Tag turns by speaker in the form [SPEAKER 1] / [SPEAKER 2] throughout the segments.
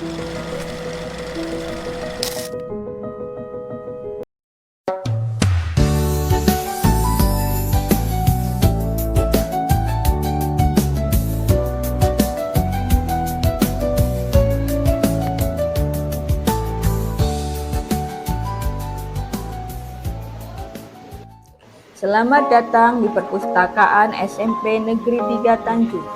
[SPEAKER 1] Selamat datang di Perpustakaan SMP Negeri 3 Tanjung.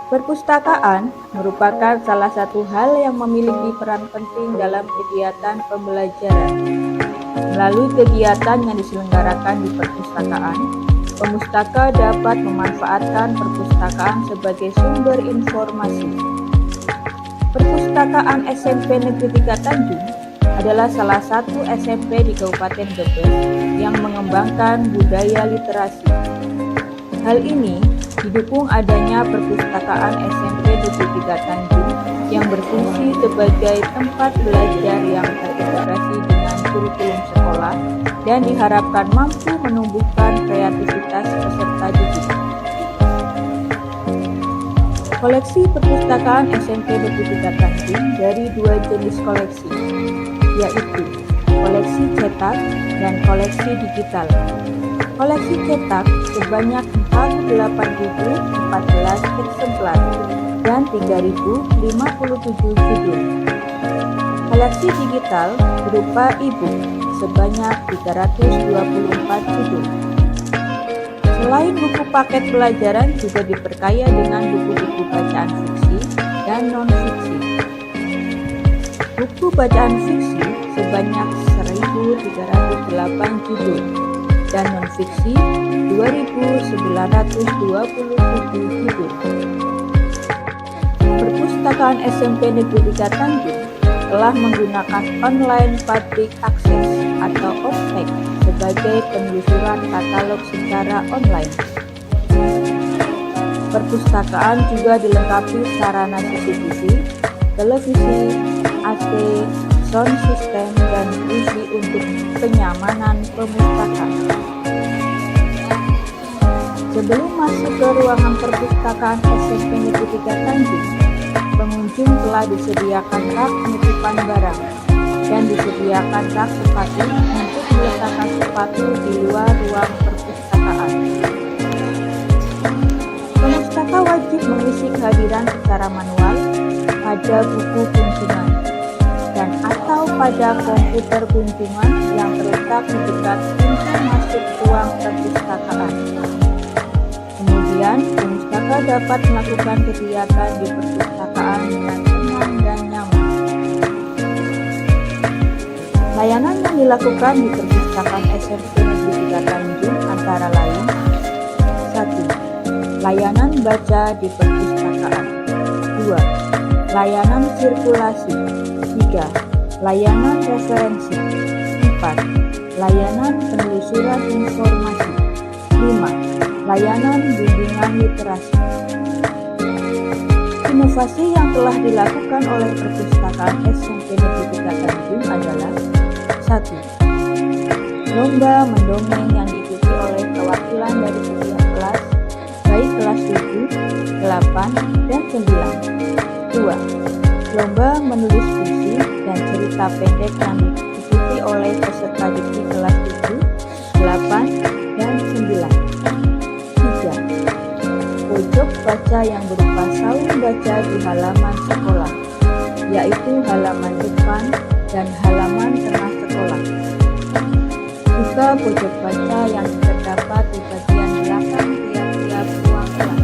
[SPEAKER 1] Perpustakaan merupakan salah satu hal yang memiliki peran penting dalam kegiatan pembelajaran. Melalui kegiatan yang diselenggarakan di perpustakaan, pemustaka dapat memanfaatkan perpustakaan sebagai sumber informasi. Perpustakaan SMP Negeri 3 Tanjung adalah salah satu SMP di Kabupaten Brebes yang mengembangkan budaya literasi. Hal ini didukung adanya perpustakaan SMP Negeri 3 Tanjung yang berfungsi sebagai tempat belajar yang terintegrasi dengan kurikulum sekolah dan diharapkan mampu menumbuhkan kreativitas peserta didik. Koleksi perpustakaan SMP Negeri 3 Tanjung dari dua jenis koleksi, yaitu koleksi cetak dan koleksi digital. Koleksi cetak sebanyak 48.014 eksemplar dan 3.057 judul. Koleksi digital berupa e-book sebanyak 324 judul. Selain buku paket pelajaran juga diperkaya dengan buku-buku bacaan fiksi dan non-fiksi. Buku bacaan fiksi sebanyak 1.308 judul dan non-fiksi 2.927 judul. Perpustakaan SMP Negeri 3 Tanjung telah menggunakan online public access atau OPAC sebagai penelusuran katalog secara online. Perpustakaan juga dilengkapi sarana CCTV, televisi, AC, sound system, dan wifi untuk kenyamanan pemustakaan. Sebelum masuk ke ruangan perpustakaan SMP Negeri 3 Tanjung, pengunjung telah disediakan rak penitipan barang dan disediakan rak sepatu untuk meletakkan sepatu di luar ruang perpustakaan. Pemustaka wajib mengisi kehadiran secara manual pada buku kunjungan dan atau pada komputer kunjungan yang terletak di dekat pintu masuk ruang perpustakaan. Kemudian, pemustaka dapat melakukan kegiatan di perpustakaan dengan tenang dan nyaman. Layanan yang dilakukan di perpustakaan SMP Negeri 3 Tanjung antara lain: 1. Layanan baca di perpustakaan. 2. Layanan sirkulasi. 3. Layanan referensi. 4. Layanan penelusuran informasi. 5. Layanan bimbingan literasi. Inovasi yang telah dilakukan oleh perpustakaan SMP Negeri 3 Tanjung adalah: 1. Lomba mendongeng yang diikuti oleh perwakilan dari setiap kelas, baik kelas 7, 8, dan 9. 2. Lomba menulis puisi dan cerita pendek yang diikuti oleh peserta didik kelas 7, 8, dan 9. 3. Pojok baca yang berupa saung baca di halaman sekolah, yaitu halaman depan dan halaman tengah sekolah. Juga pojok baca yang terdapat di bagian belakang tiap-tiap ruang kelas.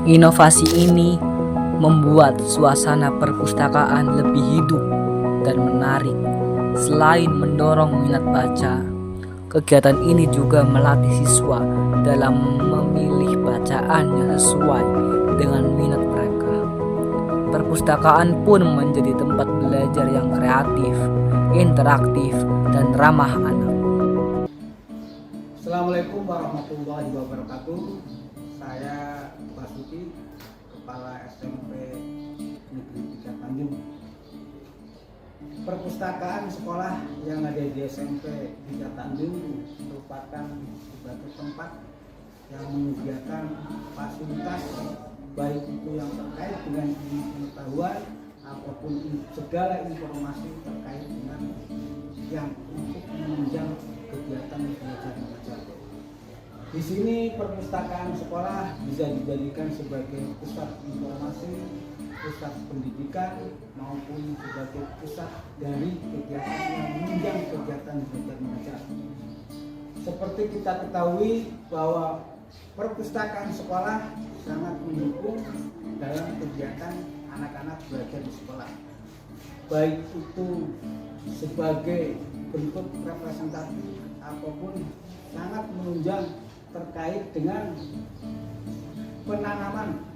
[SPEAKER 2] Inovasi ini membuat suasana perpustakaan lebih hidup dan menarik. Selain mendorong minat baca, kegiatan ini juga melatih siswa dalam memilih bacaan yang sesuai dengan minat mereka. Perpustakaan pun menjadi tempat belajar yang kreatif, interaktif, dan ramah anak.
[SPEAKER 3] Assalamualaikum warahmatullahi wabarakatuh. Saya Basuki, Kepala SMP Negeri 3 Tanjung. Perpustakaan sekolah yang ada di SMP 3 Tanjung merupakan suatu tempat yang menyediakan fasilitas baik itu yang terkait dengan pengetahuan ataupun segala informasi terkait dengan yang untuk menunjang kegiatan belajar mengajar. Di sini perpustakaan sekolah bisa dijadikan sebagai pusat informasi, pusat pendidikan maupun sebagai pusat dari kegiatan yang menunjang kegiatan belajar mengajar. Seperti kita ketahui bahwa perpustakaan sekolah sangat mendukung dalam kegiatan anak-anak belajar di sekolah, baik itu sebagai bentuk representatif ataupun sangat menunjang terkait dengan penanaman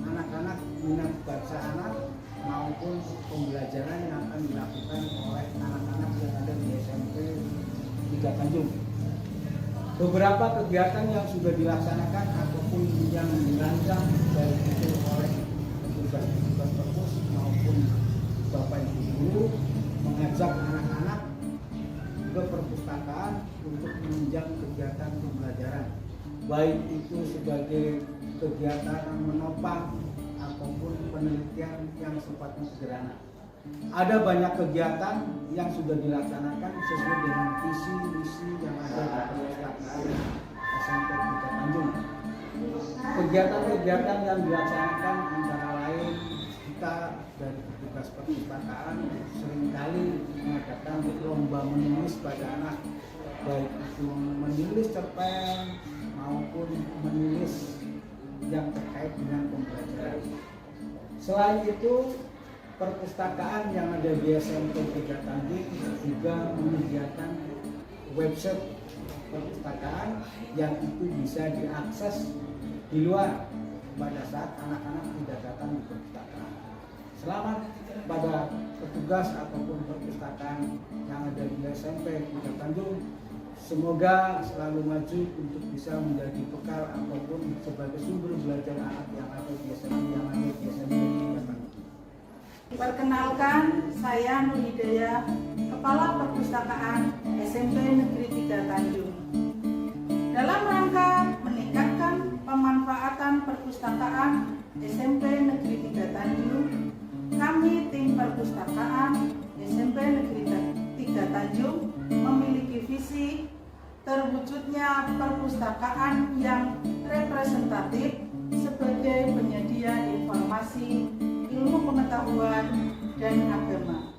[SPEAKER 3] anak-anak minat baca anak maupun pembelajaran yang akan dilakukan oleh anak-anak yang ada di SMP 3 Tanjung. Beberapa kegiatan yang sudah dilaksanakan ataupun yang dirancang baik itu oleh petugas-petugas perpus maupun Bapak Ibu guru mengajak anak-anak ke perpustakaan untuk menunjang kegiatan pembelajaran, baik itu sebagai kegiatan menopang ataupun penelitian yang sifatnya sederhana. Ada banyak kegiatan yang sudah dilaksanakan sesuai dengan visi misi yang ada di perpustakaan SMP 3 Tanjung. Kegiatan-kegiatan yang dilaksanakan antara lain kita dari petugas perpustakaan seringkali mengadakan lomba menulis pada anak, baik itu menulis cerpen maupun menulis yang terkait dengan pembelajaran. Selain itu, perpustakaan yang ada di SMP 3 Tanjung juga menyediakan website perpustakaan yang itu bisa diakses di luar pada saat anak-anak tidak datang di perpustakaan. Selamat pada petugas ataupun perpustakaan yang ada di SMP 3 Tanjung. Semoga selalu maju untuk bisa menjadi bekal ataupun sebagai sumber belajar anak yang ada di SMP 3 Tanjung.
[SPEAKER 4] Perkenalkan, saya Nur Hidayah, Kepala Perpustakaan SMP Negeri 3 Tanjung. Dalam rangka meningkatkan pemanfaatan perpustakaan SMP Negeri 3 Tanjung, kami tim perpustakaan SMP Negeri 3 Tanjung memiliki visi terwujudnya perpustakaan yang representatif sebagai penyedia informasi, ilmu pengetahuan, dan agama.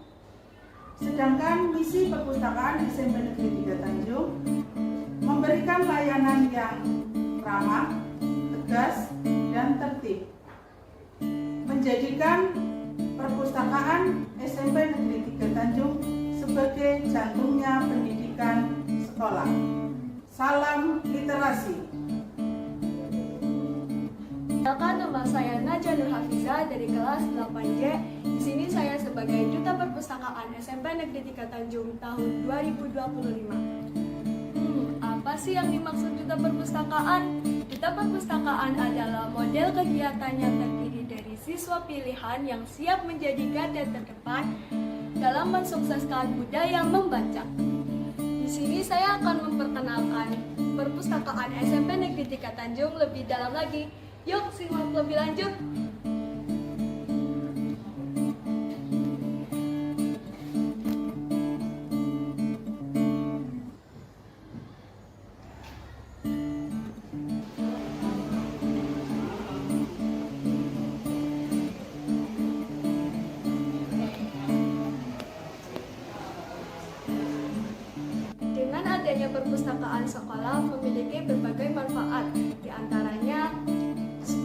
[SPEAKER 4] Sedangkan misi perpustakaan SMP Negeri 3 Tanjung memberikan layanan yang ramah, tegas, dan tertib, menjadikan perpustakaan SMP Negeri 3 Tanjung sebagai jantungnya pendidikan sekolah. Salam literasi.
[SPEAKER 5] Perkenalkan, nama saya Najwa Nur Hafiza dari kelas 8J. Di sini saya sebagai Duta Perpustakaan SMP Negeri 3 Tanjung tahun 2025. Apa sih yang dimaksud Duta Perpustakaan? Duta Perpustakaan adalah model kegiatan yang terdiri dari siswa pilihan yang siap menjadi garda terdepan dalam mensukseskan budaya membaca. Di sini saya akan memperkenalkan Perpustakaan SMP Negeri 3 Tanjung lebih dalam lagi. Yuk simak lebih lanjut. Dengan adanya perpustakaan sekolah memiliki berbagai manfaat, di antaranya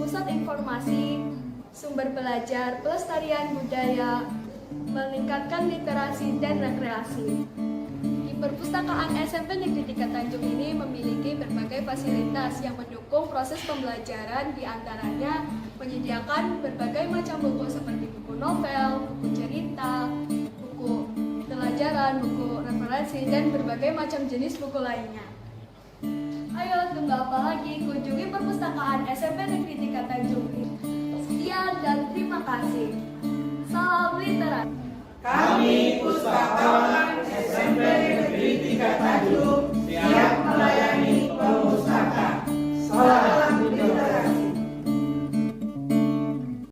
[SPEAKER 5] pusat informasi, sumber belajar, pelestarian budaya, meningkatkan literasi dan rekreasi. Di perpustakaan SMP Negeri 3 Tanjung ini memiliki berbagai fasilitas yang mendukung proses pembelajaran, diantaranya menyediakan berbagai macam buku seperti buku novel, buku cerita, buku pelajaran, buku referensi, dan berbagai macam jenis buku lainnya. Ayo, tunggu apa lagi? Kunjungi perpustakaan SMP Negeri 3 Tanjung ini. Sekian dan terima kasih. Salam literasi.
[SPEAKER 4] Kami Pustakawan SMP Negeri 3 Tanjung siap